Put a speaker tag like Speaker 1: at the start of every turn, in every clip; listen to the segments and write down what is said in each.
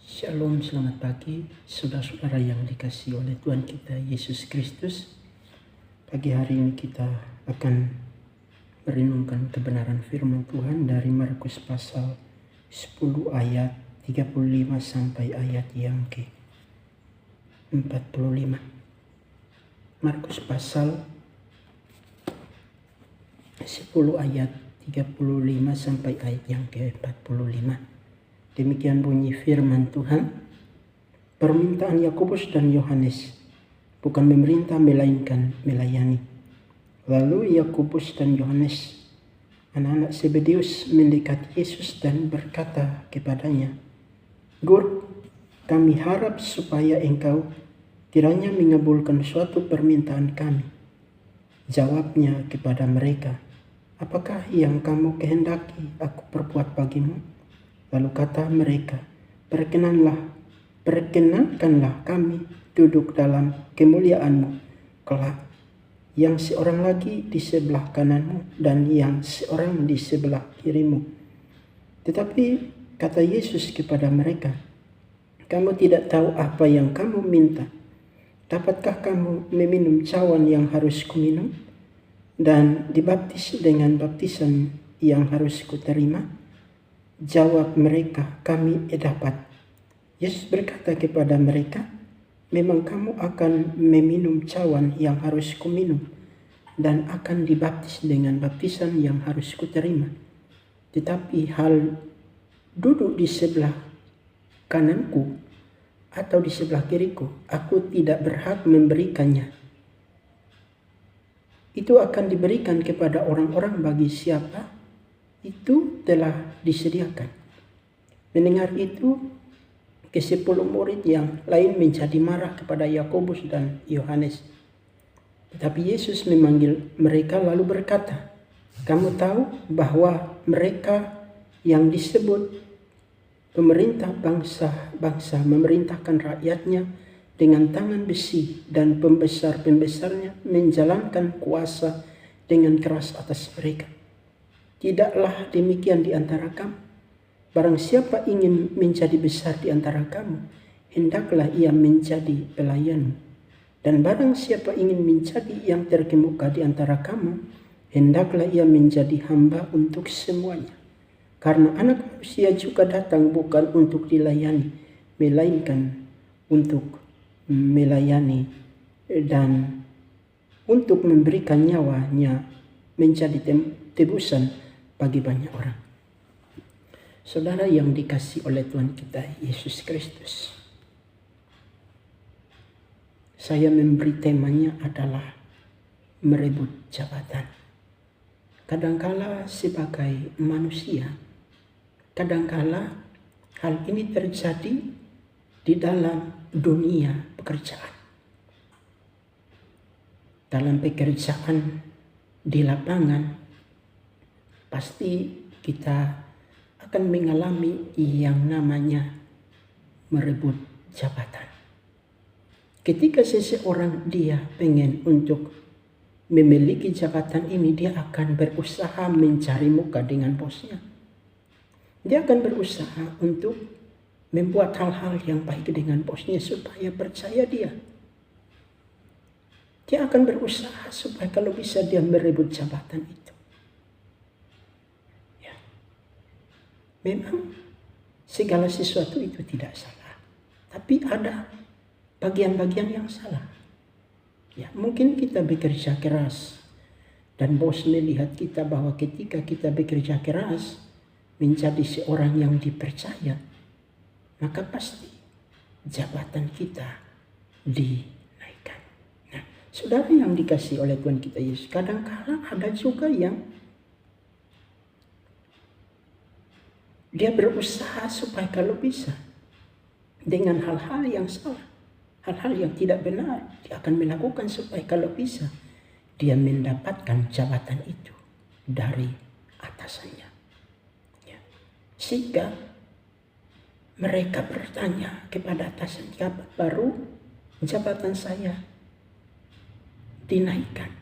Speaker 1: Shalom, selamat pagi saudara-saudara yang dikasihi oleh Tuhan kita Yesus Kristus. Pagi hari ini kita akan merenungkan kebenaran firman Tuhan dari Markus pasal 10 ayat 35 sampai ayat yang ke-45. Markus pasal 10 ayat 35 sampai ayat yang ke-45. Demikian bunyi firman Tuhan. Permintaan Yakobus dan Yohanes, bukan memerintah melainkan melayani. Lalu Yakobus dan Yohanes, anak-anak Zebedeus, mendekati Yesus dan berkata kepadanya, "Guru, kami harap supaya engkau kiranya mengabulkan suatu permintaan kami." Jawabnya kepada mereka, "Apakah yang kamu kehendaki aku perbuat bagimu?" Lalu kata mereka, perkenankanlah kami duduk dalam kemuliaanmu kelak, yang seorang lagi di sebelah kananmu dan yang seorang di sebelah kirimu." Tetapi kata Yesus kepada mereka, "Kamu tidak tahu apa yang kamu minta. Dapatkah kamu meminum cawan yang harus kuminum dan dibaptis dengan baptisan yang harus kuterima?" Jawab mereka, "Kami dapat." Yesus berkata kepada mereka, "Memang kamu akan meminum cawan yang harus kuminum dan akan dibaptis dengan baptisan yang harus kuterima. Tetapi hal duduk di sebelah kananku atau di sebelah kiriku, aku tidak berhak memberikannya. Itu akan diberikan kepada orang-orang bagi siapa itu telah disediakan." Mendengar itu, ke-10 murid yang lain menjadi marah kepada Yakobus dan Yohanes. Tetapi Yesus memanggil mereka lalu berkata, "Kamu tahu bahwa mereka yang disebut pemerintah bangsa-bangsa memerintahkan rakyatnya dengan tangan besi, dan pembesar-pembesarnya menjalankan kuasa dengan keras atas mereka. Tidaklah demikian di antara kamu. Barang siapa ingin menjadi besar di antara kamu, hendaklah ia menjadi pelayanmu. Dan barang siapa ingin menjadi yang terkemuka di antara kamu, hendaklah ia menjadi hamba untuk semuanya. Karena Anak Manusia juga datang bukan untuk dilayani, melainkan untuk melayani dan untuk memberikan nyawanya menjadi tebusan bagi banyak orang." Saudara yang dikasihi oleh Tuhan kita Yesus Kristus, saya memberi temanya adalah merebut jabatan. Kadangkala sebagai manusia, kadangkala hal ini terjadi di dalam dunia pekerjaan. Dalam pekerjaan di lapangan, pasti kita akan mengalami yang namanya merebut jabatan. Ketika seseorang dia pengen untuk memiliki jabatan ini, dia akan berusaha mencari muka dengan bosnya. Dia akan berusaha untuk membuat hal-hal yang baik dengan bosnya supaya percaya dia. Dia akan berusaha supaya kalau bisa dia merebut jabatan itu. Memang segala sesuatu itu tidak salah, tapi ada bagian-bagian yang salah. Mungkin kita bekerja keras dan bos melihat kita bahwa ketika kita bekerja keras menjadi seorang yang dipercaya, maka pasti jabatan kita dinaikkan. Saudara yang dikasihi oleh Tuhan kita Yesus, kadang-kala ada juga yang dia berusaha supaya kalau bisa dengan hal-hal yang salah, hal-hal yang tidak benar, dia akan melakukan supaya kalau bisa dia mendapatkan jabatan itu dari atasannya. Sehingga mereka bertanya kepada atasan, "Kapan baru jabatan saya dinaikkan?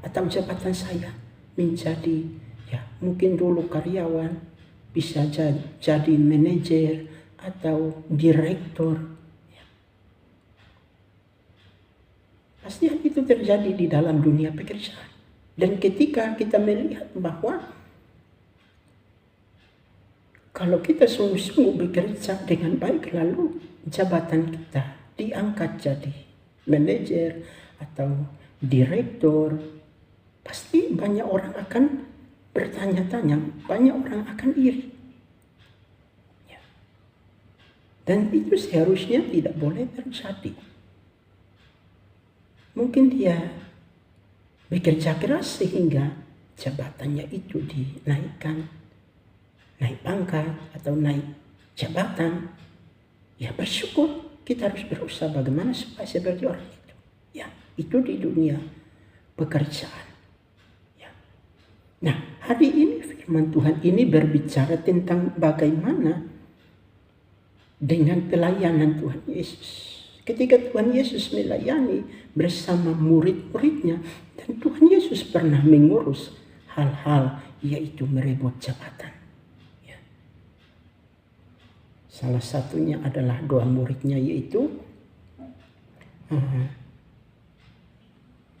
Speaker 1: Atau jabatan saya menjadi mungkin dulu karyawan, bisa jadi manajer atau direktur. Pasti hal itu terjadi di dalam dunia pekerjaan. Dan ketika kita melihat bahwa kalau kita sungguh-sungguh bekerja dengan baik, lalu jabatan kita diangkat jadi manajer atau direktur, pasti banyak orang akan bertanya-tanya, banyak orang akan iri. Dan itu seharusnya tidak boleh terjadi. Mungkin dia bekerja keras sehingga jabatannya itu dinaikkan, naik pangkat atau naik jabatan. Ya bersyukur, kita harus berusaha bagaimana supaya seperti orang itu. Ya, itu di dunia pekerjaan. Ya. Nah, hari ini firman Tuhan ini berbicara tentang bagaimana dengan pelayanan Tuhan Yesus. Ketika Tuhan Yesus melayani bersama murid-muridnya, dan Tuhan Yesus pernah mengurus hal-hal yaitu merebut jabatan. Ya. Salah satunya adalah dua muridnya yaitu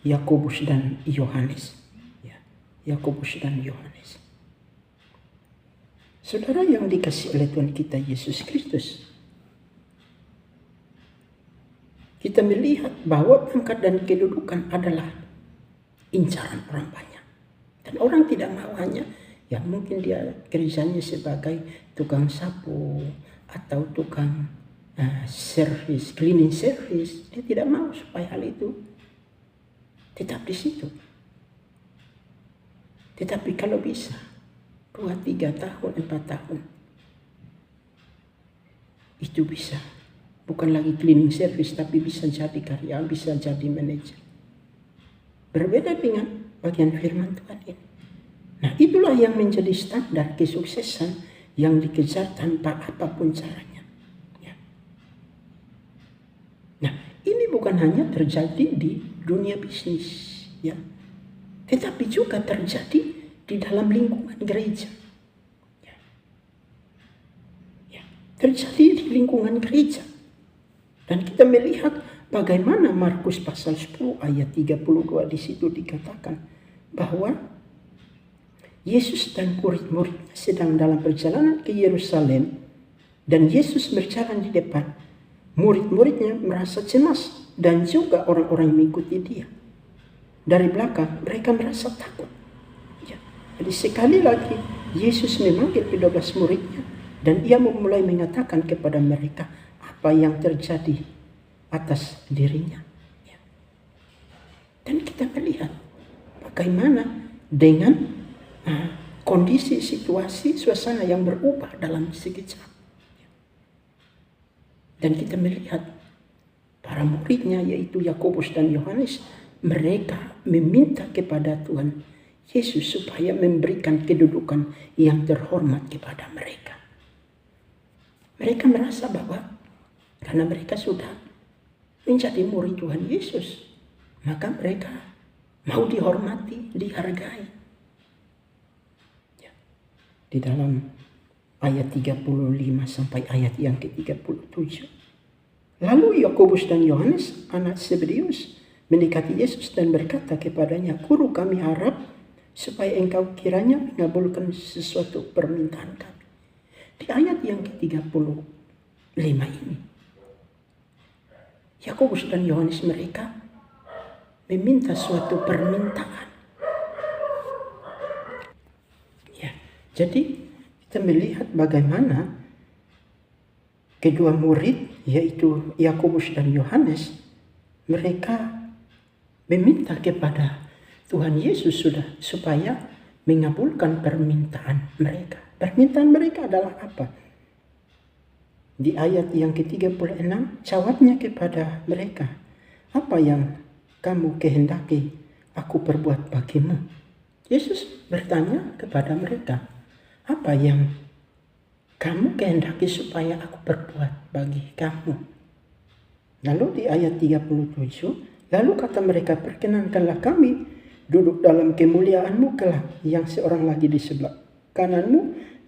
Speaker 1: Yakobus dan Yohanes. Ya. Yakobus dan Yohanes. Saudara yang dikasihi oleh Tuhan kita Yesus Kristus, kita melihat bahwa pangkat dan kedudukan adalah incaran orang banyak. Dan orang tidak mau hanya, ya mungkin dia kerjanya sebagai tukang sapu atau tukang service, cleaning service. Dia tidak mau supaya hal itu tetap di situ. Tetapi kalau bisa 2, 3 tahun, 4 tahun, itu bisa. Bukan lagi cleaning service, tapi bisa jadi karyawan, bisa jadi manajer. Berbeda dengan bagian firman Tuhan ini. Nah, itulah yang menjadi standar kesuksesan yang dikejar tanpa apapun caranya. Ya. Nah, ini bukan hanya terjadi di dunia bisnis, ya, tetapi juga terjadi di dalam lingkungan gereja. Ya. Ya. Terjadi di lingkungan gereja. Dan kita melihat bagaimana Markus pasal 10 ayat 32 di situ dikatakan bahwa Yesus dan murid-muridnya sedang dalam perjalanan ke Yerusalem dan Yesus berjalan di depan. Murid-muridnya merasa cemas dan juga orang-orang yang mengikuti dia. Dari belakang mereka merasa takut. Ya. Jadi sekali lagi Yesus memanggil 12 muridnya dan ia mulai mengatakan kepada mereka apa yang terjadi atas dirinya. Ya. Dan kita melihat bagaimana dengan kondisi, situasi, suasana yang berubah dalam sekejap. Dan kita melihat para muridnya yaitu Yakobus dan Yohanes, mereka meminta kepada Tuhan Yesus supaya memberikan kedudukan yang terhormat kepada mereka. Mereka merasa bahwa karena mereka sudah menjadi murid Tuhan Yesus, maka mereka mau dihormati, dihargai. Ya. Di dalam ayat 35 sampai ayat yang ke-37. Lalu Yakobus dan Yohanes, anak Zebedeus, mendekati Yesus dan berkata kepadanya, Guru, kami harap supaya engkau kiranya mengabulkan sesuatu permintaan kami. Di ayat yang ke-35 ini, Yakobus dan Yohanes mereka meminta suatu permintaan. Ya, jadi kita melihat bagaimana kedua murid yaitu Yakobus dan Yohanes mereka meminta kepada Tuhan Yesus supaya mengabulkan permintaan mereka. Permintaan mereka adalah apa? Di ayat yang ke-36, jawabnya kepada mereka, apa yang kamu kehendaki aku perbuat bagimu? Yesus bertanya kepada mereka, apa yang kamu kehendaki supaya aku perbuat bagi kamu? Lalu di ayat 37, lalu kata mereka, perkenankanlah kami duduk dalam kemuliaanmu kelak, yang seorang lagi di sebelah kananmu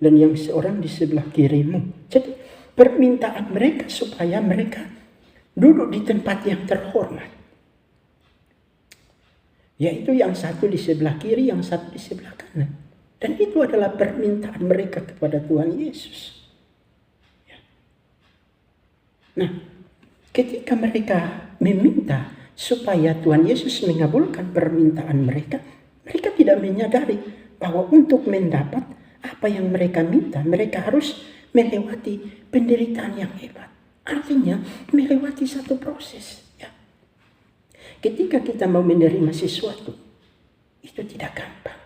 Speaker 1: dan yang seorang di sebelah kirimu. Jadi permintaan mereka supaya mereka duduk di tempat yang terhormat. Yaitu yang satu di sebelah kiri, yang satu di sebelah kanan. Dan itu adalah permintaan mereka kepada Tuhan Yesus. Nah, ketika mereka meminta supaya Tuhan Yesus mengabulkan permintaan mereka, mereka tidak menyadari bahwa untuk mendapat apa yang mereka minta, mereka harus melewati penderitaan yang hebat. Artinya melewati satu proses. Ya. Ketika kita mau menerima sesuatu, itu tidak gampang.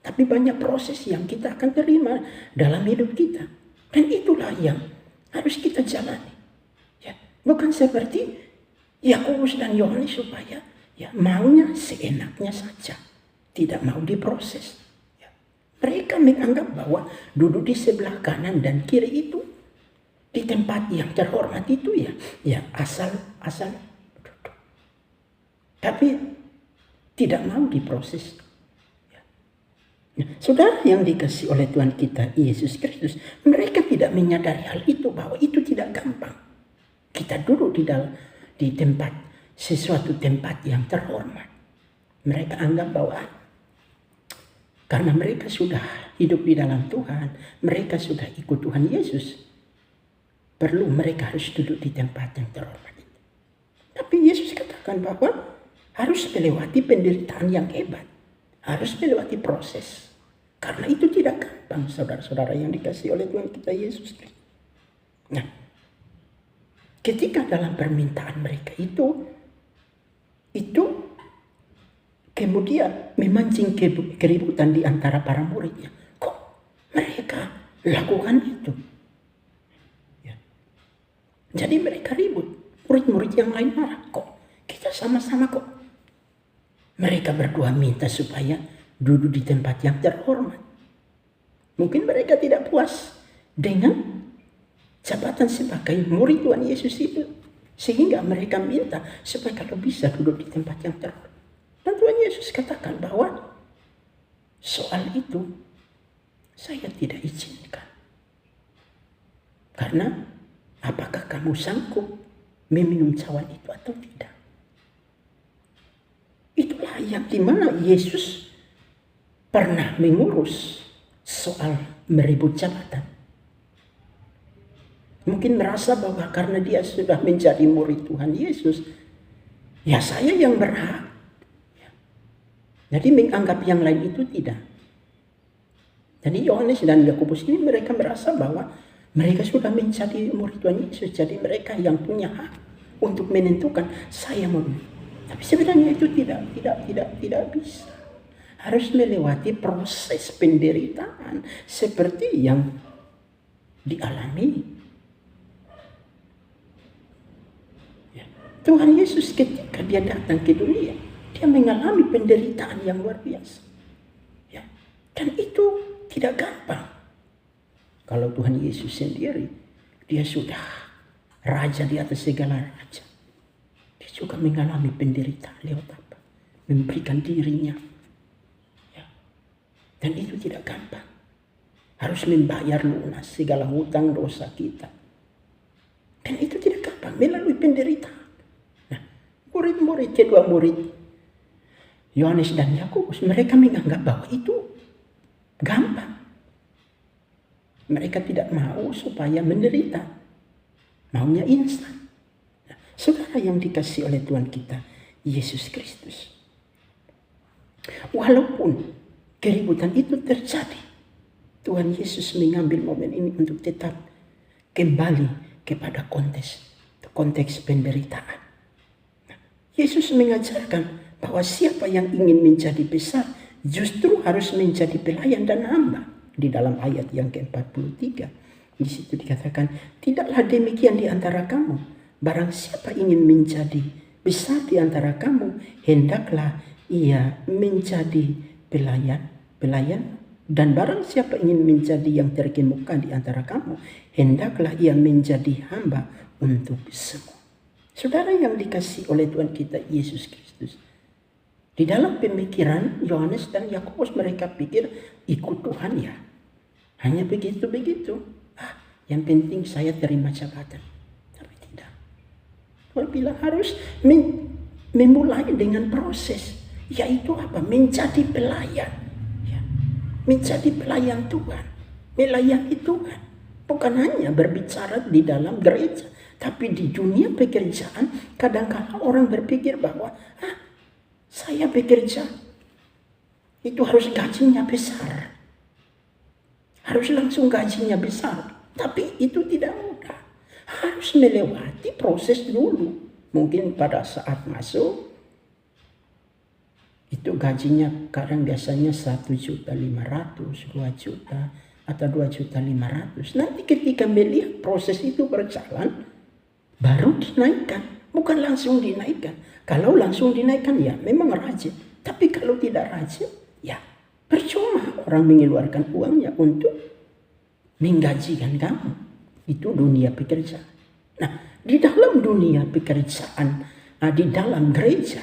Speaker 1: Tapi banyak proses yang kita akan terima dalam hidup kita. Dan itulah yang harus kita jalani. Ya. Bukan seperti Yakobus dan Yohanes supaya maunya seenaknya saja. Tidak mau diproses. Ya. Mereka menganggap bahwa duduk di sebelah kanan dan kiri itu, di tempat yang terhormat itu ya asal duduk. Tapi tidak mau diproses. Nah, saudara yang dikasihi oleh Tuhan kita Yesus Kristus, mereka tidak menyadari hal itu, bahwa itu tidak gampang. Kita duduk di tempat, sesuatu tempat yang terhormat. Mereka anggap bahwa karena mereka sudah hidup di dalam Tuhan, mereka sudah ikut Tuhan Yesus, perlu mereka harus duduk di tempat yang terhormat itu. Tapi Yesus katakan bahwa harus melewati penderitaan yang hebat. Harus melewati proses. Karena itu tidak gampang, saudara-saudara yang dikasihi oleh Tuhan kita Yesus Kristus. Nah, ketika dalam permintaan mereka itu kemudian memancing keributan di antara para muridnya. Kok mereka lakukan itu? Ya. Jadi mereka ribut. Murid-murid yang lain marah. Kok kita sama-sama kok? Mereka berdua minta supaya duduk di tempat yang terhormat. Mungkin mereka tidak puas dengan jabatan sebagai murid Tuhan Yesus itu. Sehingga mereka minta supaya kalau bisa duduk di tempat yang terhormat. Dan Tuhan Yesus katakan bahwa soal itu saya tidak izinkan. Karena apakah kamu sanggup meminum cawan itu atau tidak? Itulah yang dimana Yesus pernah mengurus soal merebut jabatan. Mungkin merasa bahwa karena dia sudah menjadi murid Tuhan Yesus, ya saya yang berhak. Jadi menganggap yang lain itu tidak. Jadi Yohanes dan Yakobus ini mereka merasa bahwa mereka sudah menjadi murid Tuhan Yesus. Jadi mereka yang punya hak untuk menentukan saya mau. Tapi sebenarnya itu tidak bisa. Harus melewati proses penderitaan seperti yang dialami. Ya. Tuhan Yesus ketika dia datang ke dunia, dia mengalami penderitaan yang luar biasa. Ya. Dan itu tidak gampang. Kalau Tuhan Yesus sendiri, dia sudah raja di atas segala raja. Juga mengalami penderitaan lewat apa? Memberikan dirinya. Ya. Dan itu tidak gampang. Harus membayar lunas segala hutang dosa kita. Dan itu tidak gampang. Melalui penderitaan. Nah, murid-murid, kedua murid Yohanes dan Yakobus, mereka menganggap bahwa itu gampang. Mereka tidak mau supaya menderita. Maunya instan. Saudara yang dikasihi oleh Tuhan kita Yesus Kristus, walaupun keributan itu terjadi, Tuhan Yesus mengambil momen ini untuk tetap kembali kepada konteks penderitaan. Yesus mengajarkan bahwa siapa yang ingin menjadi besar justru harus menjadi pelayan dan hamba. Di dalam ayat yang ke-43 di situ dikatakan, tidaklah demikian di antara kamu. Barang siapa ingin menjadi besar di antara kamu, hendaklah ia menjadi pelayan. Dan barang siapa ingin menjadi yang terkemuka di antara kamu, hendaklah ia menjadi hamba untuk semua. Saudara yang dikasihi oleh Tuhan kita Yesus Kristus, di dalam pemikiran Yohanes dan Yakobus mereka pikir ikut Tuhan ya hanya begitu. Yang penting saya terima jabatan. Tapi tidak. Tuhan bilang harus memulai dengan proses. Yaitu apa? Menjadi pelayan. Ya. Menjadi pelayan Tuhan. Melayani Tuhan. Bukan hanya berbicara di dalam gereja. Tapi di dunia pekerjaan, kadang-kadang orang berpikir bahwa saya bekerja, itu harus gajinya besar. Harus langsung gajinya besar. Tapi itu tidak mudah. Harus melewati proses dulu. Mungkin pada saat masuk, itu gajinya kadang biasanya 1.500.000, 2 juta, atau 2.500.000. Nanti ketika melihat proses itu berjalan, baru dinaikkan, bukan langsung dinaikkan. Kalau langsung dinaikkan ya memang rajin. Tapi kalau tidak rajin ya percuma orang mengeluarkan uangnya untuk menggajikan kamu. Itu dunia pekerjaan. Nah, di dalam dunia pekerjaan, di dalam gereja,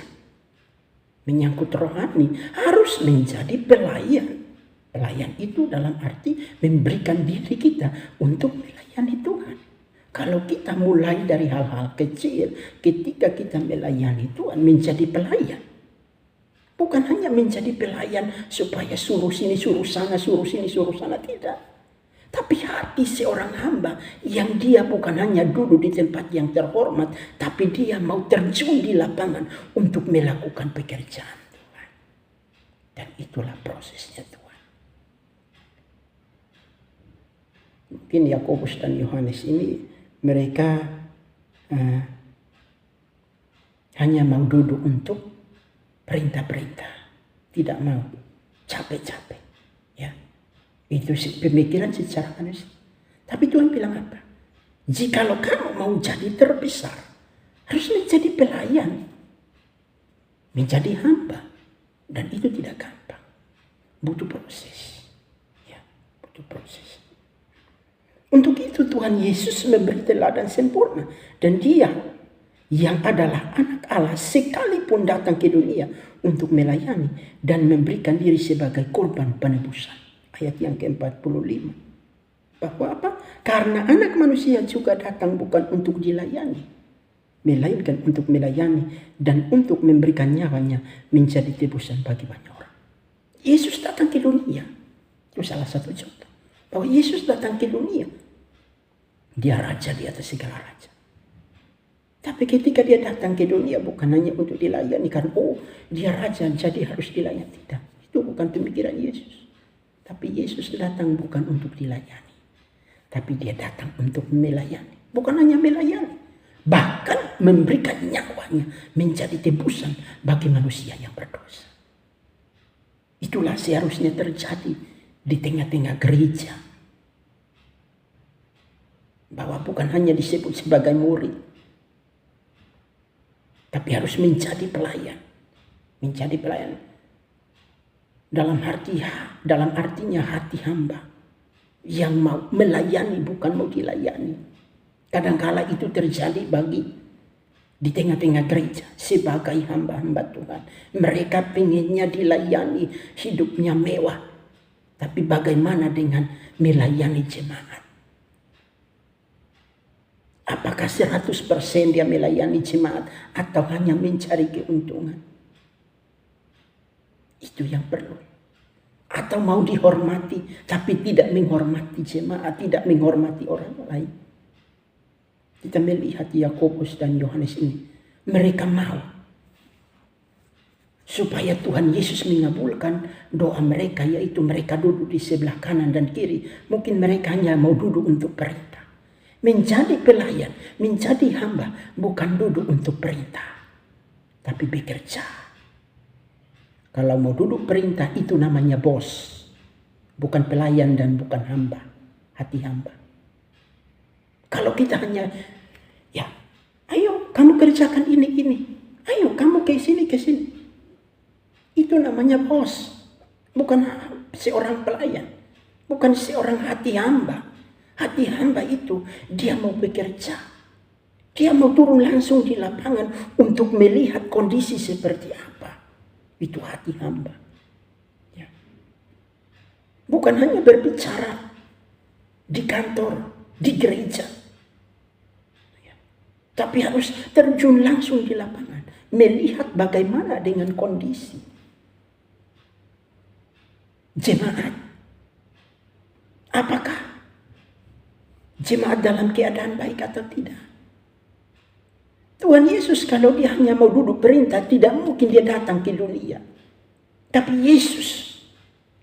Speaker 1: menyangkut rohani harus menjadi pelayan. Pelayan itu dalam arti memberikan diri kita untuk melayani Tuhan. Kalau kita mulai dari hal-hal kecil, ketika kita melayani Tuhan, menjadi pelayan. Bukan hanya menjadi pelayan supaya suruh sini, suruh sana, suruh sini, suruh sana. Tidak. Tapi hati seorang hamba yang dia bukan hanya duduk di tempat yang terhormat, tapi dia mau terjun di lapangan untuk melakukan pekerjaan Tuhan. Dan itulah prosesnya Tuhan. Mungkin Yakobus dan Yohanes ini mereka hanya mau duduk untuk perintah-perintah, tidak mau capek-capek, ya. Itu pemikiran secara manusia. Tapi Tuhan bilang apa? Jikalau kamu mau jadi terbesar, harus menjadi pelayan, menjadi hamba, dan itu tidak gampang, butuh proses, ya, butuh proses. Untuk itu Tuhan Yesus memberi teladan sempurna. Dan dia yang adalah anak Allah sekalipun datang ke dunia untuk melayani dan memberikan diri sebagai korban penebusan. Ayat yang ke-45. Bahwa apa? Karena anak manusia juga datang bukan untuk dilayani, melainkan untuk melayani dan untuk memberikan nyawanya menjadi tebusan bagi banyak orang. Yesus datang ke dunia. Itu salah satu contoh. Bahwa Yesus datang ke dunia. Dia raja di atas segala raja. Tapi ketika dia datang ke dunia bukan hanya untuk dilayani. Karena dia raja jadi harus dilayani. Tidak. Itu bukan pemikiran Yesus. Tapi Yesus datang bukan untuk dilayani. Tapi dia datang untuk melayani. Bukan hanya melayani. Bahkan memberikan nyawanya menjadi tebusan bagi manusia yang berdosa. Itulah seharusnya terjadi di tengah-tengah gereja. Bahwa bukan hanya disebut sebagai murid. Tapi harus menjadi pelayan. Menjadi pelayan. Dalam artinya hati hamba. Yang mau melayani bukan mau dilayani. Kadangkala itu terjadi di tengah-tengah gereja. Sebagai hamba-hamba Tuhan. Mereka pengennya dilayani. Hidupnya mewah. Tapi bagaimana dengan melayani jemaat? Apakah 100% dia melayani jemaat atau hanya mencari keuntungan? Itu yang perlu. Atau mau dihormati tapi tidak menghormati jemaat, tidak menghormati orang lain. Kita melihat Yakobus dan Yohanes ini. Mereka mau supaya Tuhan Yesus mengabulkan doa mereka, yaitu mereka duduk di sebelah kanan dan kiri. Mungkin mereka hanya mau duduk untuk perintah. Menjadi pelayan, menjadi hamba, bukan duduk untuk perintah, tapi bekerja. Kalau mau duduk perintah itu namanya bos, bukan pelayan dan bukan hamba, hati hamba. Kalau kita hanya, ya, ayo kamu kerjakan ini, ayo kamu ke sini, itu namanya bos, bukan seorang pelayan, bukan seorang hati hamba. Hati hamba itu dia mau bekerja. Dia mau turun langsung di lapangan untuk melihat kondisi seperti apa. Itu hati hamba. Ya. Bukan hanya berbicara di kantor. di gereja. Tapi harus terjun langsung di lapangan. Melihat bagaimana dengan kondisi jemaat. Apakah jemaat dalam keadaan baik atau tidak? Tuhan Yesus kalau dia hanya mau duduk perintah, tidak mungkin dia datang ke dunia. Tapi Yesus,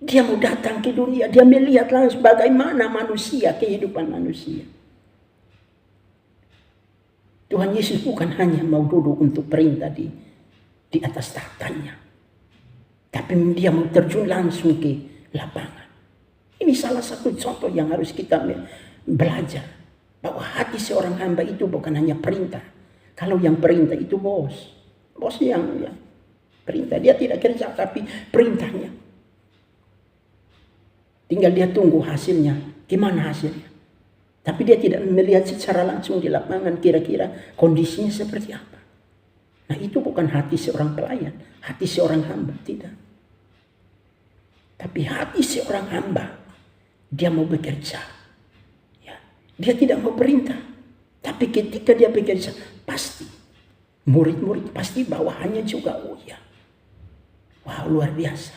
Speaker 1: dia mau datang ke dunia. Dia melihat langsung bagaimana manusia, kehidupan manusia. Tuhan Yesus bukan hanya mau duduk untuk perintah di atas tahtanya. Tapi dia mau terjun langsung ke lapangan. Ini salah satu contoh yang harus kita belajar. Bahwa hati seorang hamba itu bukan hanya perintah. Kalau yang perintah itu bos. Bos yang perintah. Dia tidak kerja tapi perintahnya. Tinggal dia tunggu hasilnya. Gimana hasilnya? Tapi dia tidak melihat secara langsung di lapangan kira-kira kondisinya seperti apa. Nah itu bukan hati seorang pelayan. Hati seorang hamba. Tidak. Tapi hati seorang hamba. Dia mau bekerja. Ya. Dia tidak mau perintah. Tapi ketika dia bekerja. Pasti. Murid-murid pasti bawahannya juga. Oh ya. Wah luar biasa.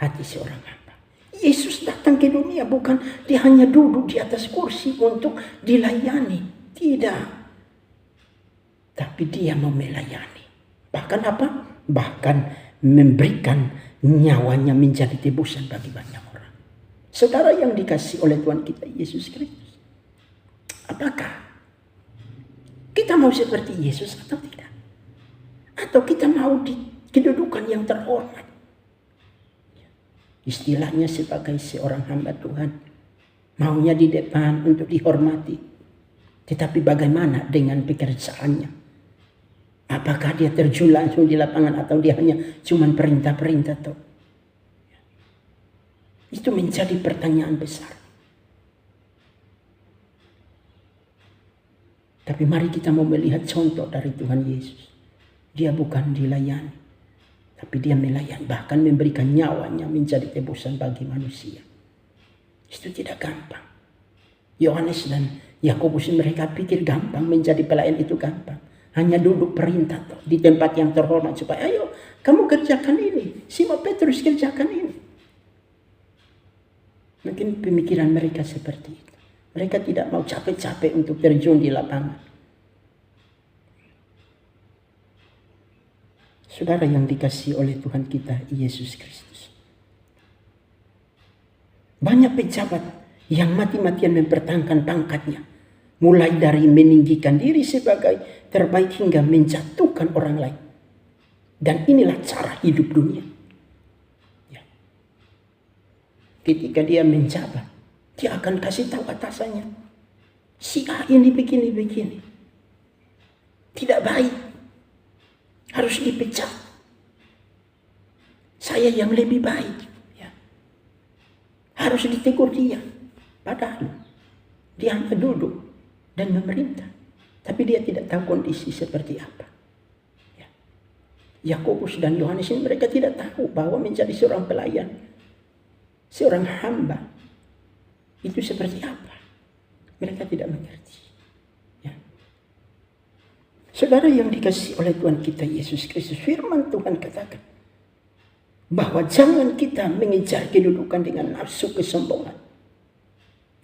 Speaker 1: Hati seorang hamba. Yesus datang ke dunia bukan dia hanya duduk di atas kursi untuk dilayani. Tidak. Tapi dia mau melayani. Bahkan apa? Bahkan memberikan nyawanya menjadi tebusan bagi banyak orang. Saudara yang dikasih oleh Tuhan kita Yesus Kristus. Apakah kita mau seperti Yesus atau tidak? Atau kita mau di kedudukan yang terhormat? Istilahnya sebagai seorang hamba Tuhan. Maunya di depan untuk dihormati. Tetapi bagaimana dengan pekerjaannya? Apakah dia terjun langsung di lapangan atau dia hanya cuma perintah-perintah toh? Itu menjadi pertanyaan besar. Tapi mari kita mau melihat contoh dari Tuhan Yesus. Dia bukan dilayani. Tapi dia melayani, bahkan memberikan nyawanya menjadi tebusan bagi manusia. Itu tidak gampang. Yohanes dan Yakobus mereka pikir gampang menjadi pelayan itu gampang. Hanya duduk perintah toh, di tempat yang terhormat supaya ayo kamu kerjakan ini. Simon Petrus kerjakan ini. Mungkin pemikiran mereka seperti itu. Mereka tidak mau capek-capek untuk terjun di lapangan. Saudara yang dikasihi oleh Tuhan kita Yesus Kristus. Banyak pejabat yang mati-matian mempertahankan pangkatnya. Mulai dari meninggikan diri sebagai terbaik hingga menjatuhkan orang lain. Dan inilah cara hidup dunia. Ya. Ketika dia menjabat, dia akan kasih tahu atasannya. Si A ini begini-begini. Tidak baik. Harus dipecat. Saya yang lebih baik. Ya. Harus ditegur dia. Padahal dia hanya duduk dan memerintah. Tapi dia tidak tahu kondisi seperti apa. Ya. Yakobus dan Yohanes ini mereka tidak tahu bahwa menjadi seorang pelayan. Seorang hamba. Itu seperti apa. Mereka tidak mengerti. Saudara yang dikasihi oleh Tuhan kita Yesus Kristus, firman Tuhan katakan bahwa jangan kita mengejar kedudukan dengan nafsu kesombongan.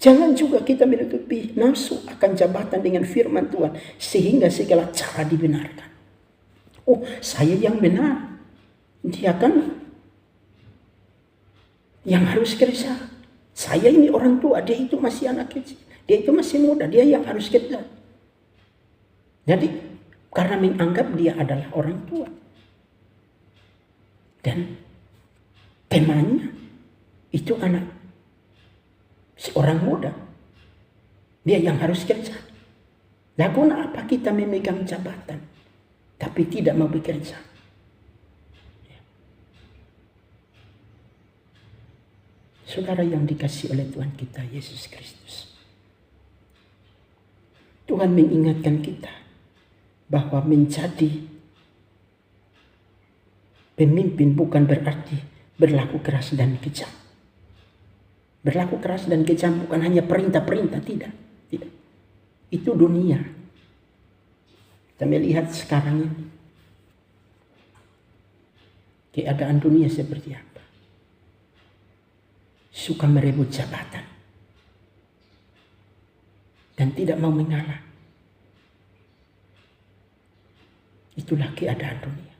Speaker 1: Jangan juga kita menutupi nafsu akan jabatan dengan firman Tuhan sehingga segala cara dibenarkan. Oh, saya yang benar. Dia kan yang harus kerja. Saya ini orang tua, dia itu masih anak kecil. Dia itu masih muda, dia yang harus kerja. Jadi karena menganggap dia adalah orang tua. Dan temannya itu anak seorang muda. Dia yang harus kerja. Lalu apa kita memegang jabatan tapi tidak mau bekerja? Saudara yang dikasihi oleh Tuhan kita Yesus Kristus. Tuhan mengingatkan kita bahwa menjadi pemimpin bukan berarti berlaku keras dan kejam. Berlaku keras dan kejam bukan hanya perintah-perintah, tidak. Itu dunia. Kita melihat sekarang ini keadaan dunia seperti apa. Suka merebut jabatan dan tidak mau mengalah. Itulah keadaan dunia.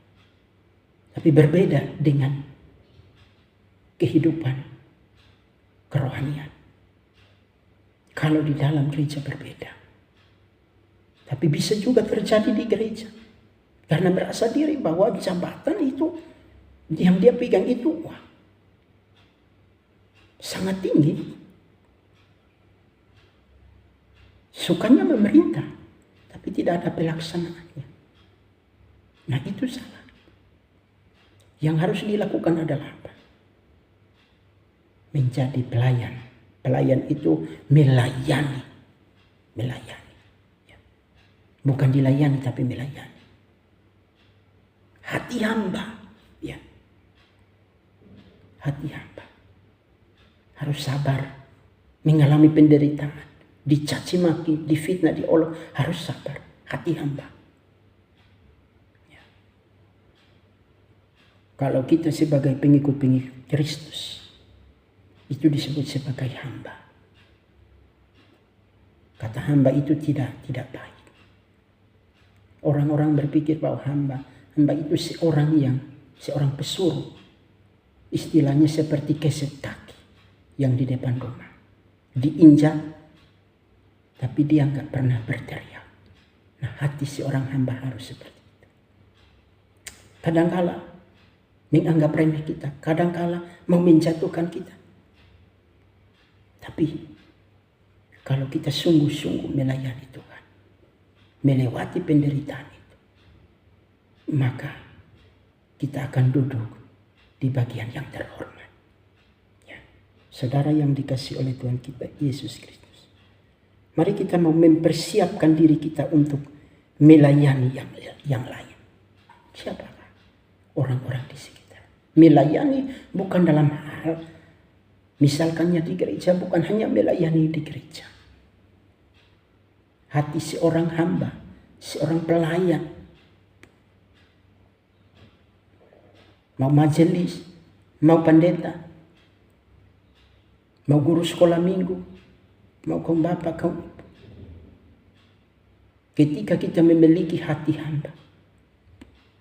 Speaker 1: Tapi berbeda dengan kehidupan kerohanian. Kalau di dalam gereja berbeda. Tapi bisa juga terjadi di gereja. Karena merasa diri bahwa jabatan itu yang dia pegang itu sangat tinggi. Sukanya memerintah, tapi tidak ada pelaksanaannya. Nah itu salah. Yang harus dilakukan adalah apa? Menjadi pelayan. Pelayan itu melayani. Melayani. Bukan dilayani tapi melayani. Hati hamba. Ya. Hati hamba. Harus sabar. Mengalami penderitaan. Dicaci maki, difitnah, diolok. Harus sabar. Hati hamba. Ya. Kalau kita sebagai pengikut-pengikut Kristus. Itu disebut sebagai hamba. Kata hamba itu tidak baik. Orang-orang berpikir bahwa hamba itu seorang pesuruh. Istilahnya seperti keset kaki yang di depan rumah. Diinjak, tapi dia nggak pernah berteriak. Nah hati seorang hamba harus seperti itu. Kadangkala menganggap remeh kita. Kadangkala mau menjatuhkan kita. Tapi kalau kita sungguh-sungguh melayani Tuhan. Melewati penderitaan itu. Maka kita akan duduk di bagian yang terhormat. Ya. Saudara yang dikasihi oleh Tuhan kita Yesus Kristus. Mari kita mau mempersiapkan diri kita untuk melayani yang lain. Siapakah? Orang-orang di sekitar. Melayani bukan dalam hal misalkannya di gereja, bukan hanya melayani di gereja. Hati seorang hamba, seorang pelayan. Mau majelis, mau pendeta, mau guru sekolah minggu, mau kaum bapak, kaum ibu. Ketika kita memiliki hati hamba,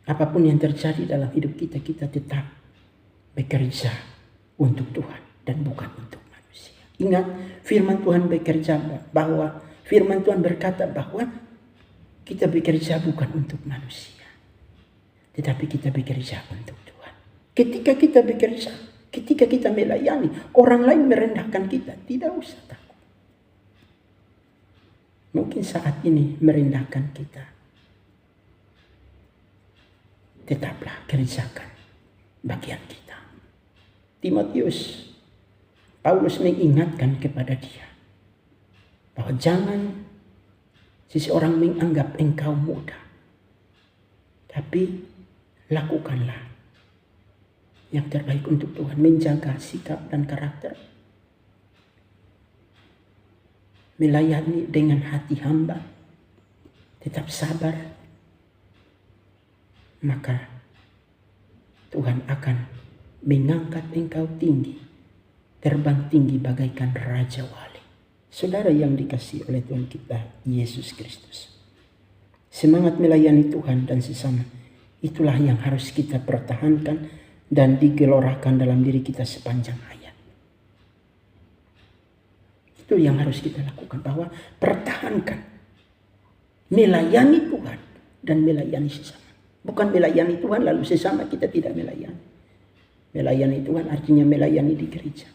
Speaker 1: apapun yang terjadi dalam hidup kita, kita tetap bekerja untuk Tuhan dan bukan untuk manusia. Ingat, firman Tuhan bekerja bahwa firman Tuhan berkata bahwa kita bekerja bukan untuk manusia. Tetapi kita bekerja untuk Tuhan. Ketika kita bekerja, ketika kita melayani, orang lain merendahkan kita. Tidak usah takut. Mungkin saat ini merendahkan kita. Tetaplah kerjakan bagian kita. Timotius, Paulus mengingatkan kepada dia. Bahwa jangan seseorang menganggap engkau muda. Tapi lakukanlah yang terbaik untuk Tuhan. Menjaga sikap dan karakter. Melayani dengan hati hamba. Tetap sabar. Maka Tuhan akan mengangkat engkau tinggi. Terbang tinggi bagaikan Raja Wali. Saudara yang dikasihi oleh Tuhan kita Yesus Kristus. Semangat melayani Tuhan dan sesama. Itulah yang harus kita pertahankan dan digelorakan dalam diri kita sepanjang hayat. Itu yang harus kita lakukan. Bahwa pertahankan. Melayani Tuhan dan melayani sesama. Bukan melayani Tuhan lalu sesama kita tidak melayani. Melayani Tuhan artinya melayani di gereja.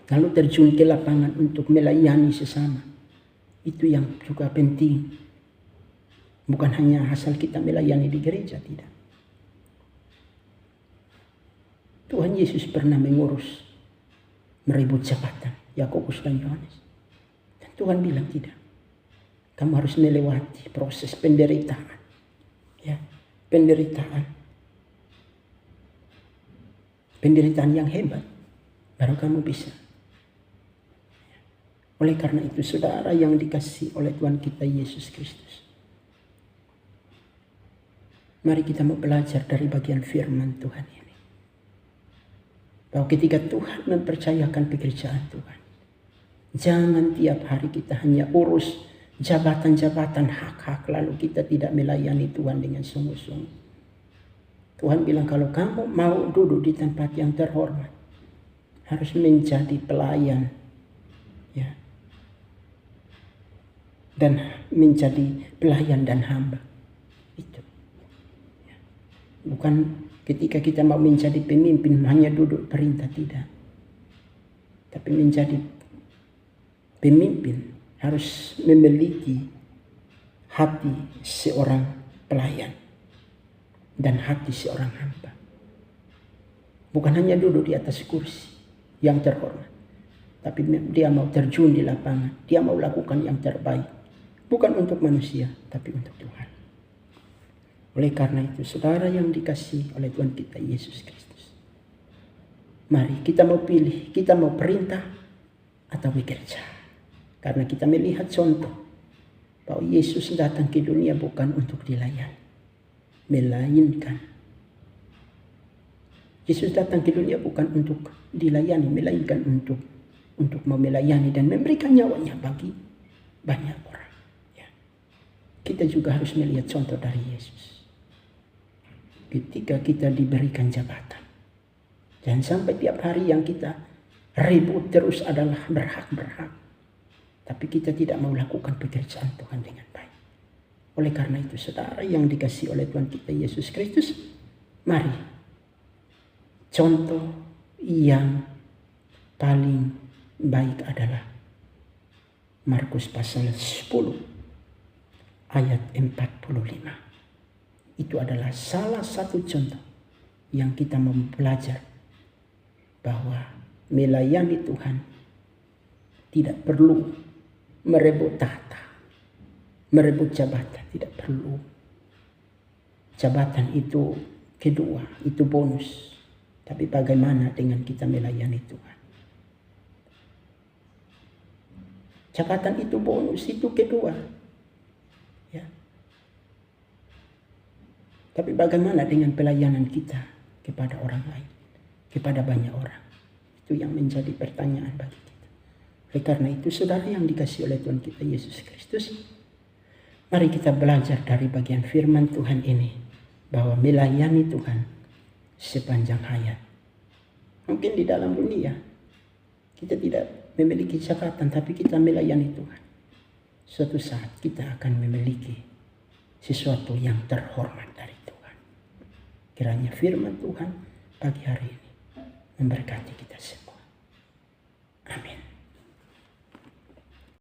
Speaker 1: Lalu terjun ke lapangan untuk melayani sesama. Itu yang juga penting. Bukan hanya asal kita melayani di gereja, tidak. Tuhan Yesus pernah mengurus, merebut jabatan Yakobus dan Yohanes. Dan Tuhan bilang tidak. Kamu harus melewati proses penderitaan. Ya, penderitaan. Penderitaan yang hebat. Baru kamu bisa Oleh karena itu saudara yang dikasihi oleh Tuhan kita Yesus Kristus, mari kita mau belajar dari bagian firman Tuhan ini. Bahwa ketika Tuhan mempercayakan pekerjaan Tuhan, jangan tiap hari kita hanya urus jabatan-jabatan hak-hak lalu kita tidak melayani Tuhan dengan sungguh-sungguh. Tuhan bilang kalau kamu mau duduk di tempat yang terhormat, harus menjadi pelayan, ya, dan menjadi pelayan dan hamba. Itu, ya. Bukan ketika kita mau menjadi pemimpin hanya duduk perintah, tidak. Tapi menjadi pemimpin harus memiliki hati seorang pelayan dan hati seorang hamba. Bukan hanya duduk di atas kursi yang terhormat, tapi dia mau terjun di lapangan, dia mau lakukan yang terbaik, bukan untuk manusia tapi untuk Tuhan. Oleh karena itu saudara yang dikasihi oleh Tuhan kita Yesus Kristus, mari kita mau pilih, kita mau perintah atau bekerja. Karena kita melihat contoh bahwa Yesus datang ke dunia bukan untuk dilayani, melainkan Yesus datang ke dunia bukan untuk dilayani, melainkan untuk mau melayani dan memberikan nyawanya bagi banyak orang. Ya. Kita juga harus melihat contoh dari Yesus. Ketika kita diberikan jabatan, jangan sampai tiap hari yang kita ribut terus adalah berhak, tapi kita tidak mau lakukan pekerjaan Tuhan dengan baik. Oleh karena itu saudara yang dikasihi oleh Tuhan kita Yesus Kristus, mari contoh yang paling baik adalah Markus pasal 10 ayat 45. Itu adalah salah satu contoh yang kita mau belajar bahwa melayani Tuhan tidak perlu merebut tahta, merebut jabatan, tidak perlu. Jabatan itu kedua, itu bonus. Tapi bagaimana dengan kita melayani Tuhan? Jabatan itu bonus, itu kedua. Ya. Tapi bagaimana dengan pelayanan kita kepada orang lain, kepada banyak orang? Itu yang menjadi pertanyaan bagi kita. Oleh karena itu saudara yang dikasihi oleh Tuhan kita Yesus Kristus, mari kita belajar dari bagian firman Tuhan ini bahwa melayani Tuhan sepanjang hayat. Mungkin di dalam dunia kita tidak memiliki jabatan, tapi kita melayani Tuhan. Suatu saat kita akan memiliki sesuatu yang terhormat dari Tuhan. Kiranya firman Tuhan pagi hari ini memberkati kita semua. Amin.